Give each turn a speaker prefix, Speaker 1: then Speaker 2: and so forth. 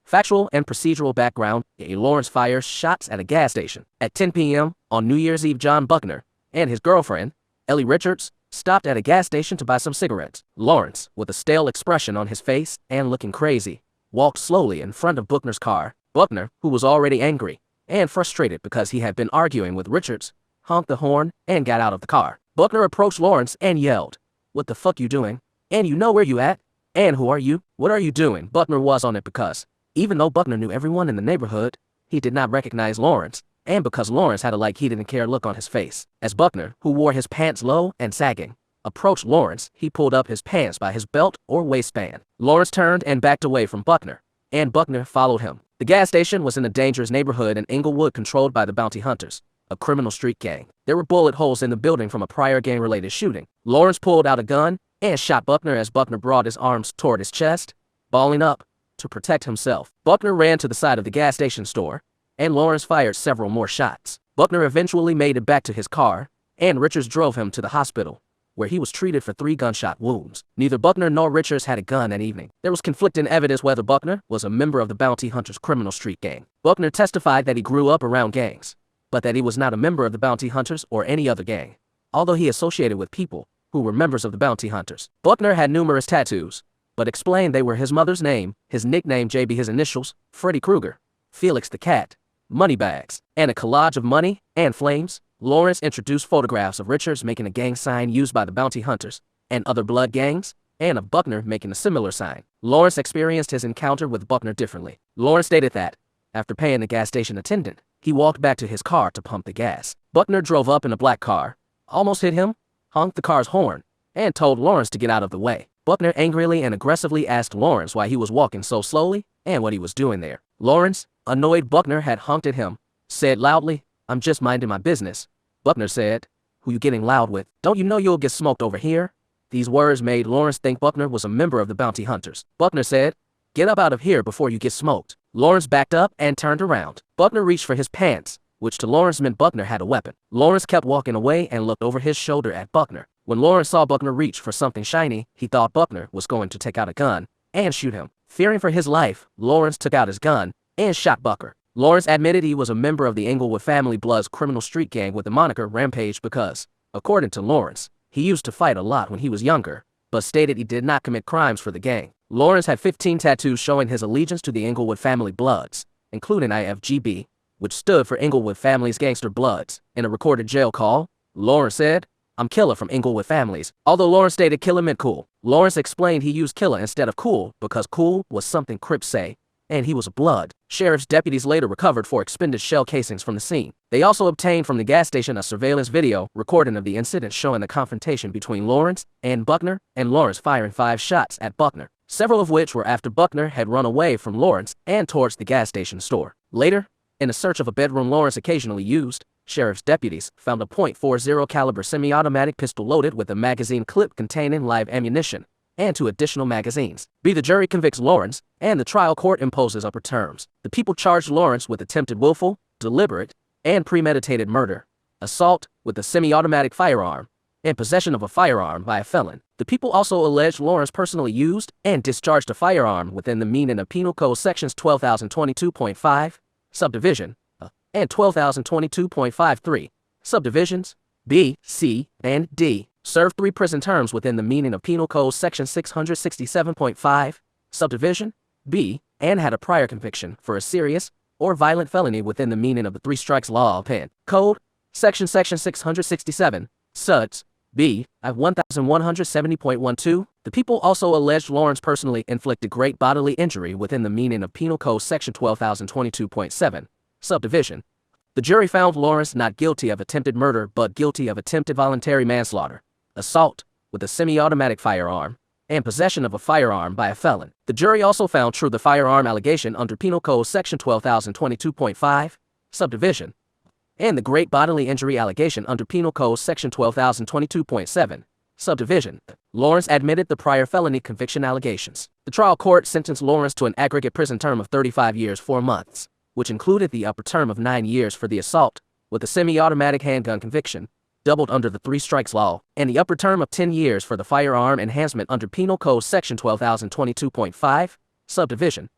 Speaker 1: Factual and procedural background: Lawrence fires shots at a gas station. At 10 p.m. on New Year's Eve, John Buckner and his girlfriend, Ellie Richards, stopped at a gas station to buy some cigarettes. Lawrence, with a stale expression on his face and looking crazy, walked slowly in front of Buckner's car. Buckner, who was already angry and frustrated because he had been arguing with Richards, honked the horn and got out of the car. Buckner approached Lawrence and yelled, "What the fuck you doing? And you know where you at? And who are you? What are you doing?" Buckner was on it because, even though Buckner knew everyone in the neighborhood, he did not recognize Lawrence, and because Lawrence had a like he didn't care look on his face. As Buckner, who wore his pants low and sagging, approached Lawrence, he pulled up his pants by his belt or waistband. Lawrence turned and backed away from Buckner, and Buckner followed him. The gas station was in a dangerous neighborhood in Inglewood controlled by the Bounty Hunters, a criminal street gang. There were bullet holes in the building from a prior gang-related shooting. Lawrence pulled out a gun and shot Buckner as Buckner brought his arms toward his chest, balling up to protect himself. Buckner ran to the side of the gas station store, and Lawrence fired several more shots. Buckner eventually made it back to his car, and Richards drove him to the hospital, where he was treated for 3 gunshot wounds. Neither Buckner nor Richards had a gun that evening. There was conflicting evidence whether Buckner was a member of the Bounty Hunters criminal street gang. Buckner testified that he grew up around gangs, but that he was not a member of the Bounty Hunters or any other gang, although he associated with people who were members of the Bounty Hunters. Buckner had numerous tattoos, but explained they were his mother's name, his nickname JB, his initials, Freddy Krueger, Felix the Cat, moneybags, and a collage of money and flames. Lawrence introduced photographs of Richards making a gang sign used by the Bounty Hunters and other blood gangs, and of Buckner making a similar sign. Lawrence experienced his encounter with Buckner differently. Lawrence stated that, after paying the gas station attendant, he walked back to his car to pump the gas. Buckner drove up in a black car, almost hit him, honked the car's horn, and told Lawrence to get out of the way. Buckner angrily and aggressively asked Lawrence why he was walking so slowly and what he was doing there. Lawrence, annoyed Buckner had honked at him, said loudly, "I'm just minding my business." Buckner said, "Who you getting loud with? Don't you know you'll get smoked over here?" These words made Lawrence think Buckner was a member of the Bounty Hunters. Buckner said, "Get up out of here before you get smoked." Lawrence backed up and turned around. Buckner reached for his pants, which to Lawrence meant Buckner had a weapon. Lawrence kept walking away and looked over his shoulder at Buckner. When Lawrence saw Buckner reach for something shiny, he thought Buckner was going to take out a gun and shoot him. Fearing for his life, Lawrence took out his gun and shot Buckner. Lawrence admitted he was a member of the Inglewood Family Blood's criminal street gang with the moniker Rampage because, according to Lawrence, he used to fight a lot when he was younger, but stated he did not commit crimes for the gang. Lawrence had 15 tattoos showing his allegiance to the Inglewood Family Bloods, including IFGB, which stood for Inglewood Family's Gangster Bloods. In a recorded jail call, Lawrence said, "I'm Killer from Inglewood Families." Although Lawrence stated Killer meant cool, Lawrence explained he used Killer instead of cool because cool was something Crips say, and he was a Blood. Sheriff's deputies later recovered 4 expended shell casings from the scene. They also obtained from the gas station a surveillance video recording of the incident showing the confrontation between Lawrence and Buckner, and Lawrence firing 5 shots at Buckner, several of which were after Buckner had run away from Lawrence and towards the gas station store. Later, in a search of a bedroom Lawrence occasionally used, sheriff's deputies found a .40 caliber semi-automatic pistol loaded with a magazine clip containing live ammunition and 2 additional magazines. The jury convicts Lawrence, and the trial court imposes upper terms. The people charged Lawrence with attempted willful, deliberate, and premeditated murder, assault with a semi-automatic firearm, and possession of a firearm by a felon. The people also alleged Lawrence personally used and discharged a firearm within the meaning of Penal Code Sections 12,022.5, subdivision, and 12,022.53, subdivisions B, C, and D, served 3 prison terms within the meaning of Penal Code Section 667.5, subdivision B, and had a prior conviction for a serious or violent felony within the meaning of the 3 strikes law of Penn Code, Section 667, suds B, at 1170.12. The people also alleged Lawrence personally inflicted great bodily injury within the meaning of Penal Code Section 12,022.7, subdivision. The jury found Lawrence not guilty of attempted murder but guilty of attempted voluntary manslaughter, assault with a semi-automatic firearm, and possession of a firearm by a felon. The jury also found true the firearm allegation under Penal Code Section 12,022.5, subdivision, and the great bodily injury allegation under Penal Code Section 12,022.7, subdivision. Lawrence admitted the prior felony conviction allegations. The trial court sentenced Lawrence to an aggregate prison term of 35 years 4 months, which included the upper term of 9 years for the assault with a semi-automatic handgun conviction, doubled under the 3 strikes law, and the upper term of 10 years for the firearm enhancement under Penal Code Section 12,022.5, subdivision.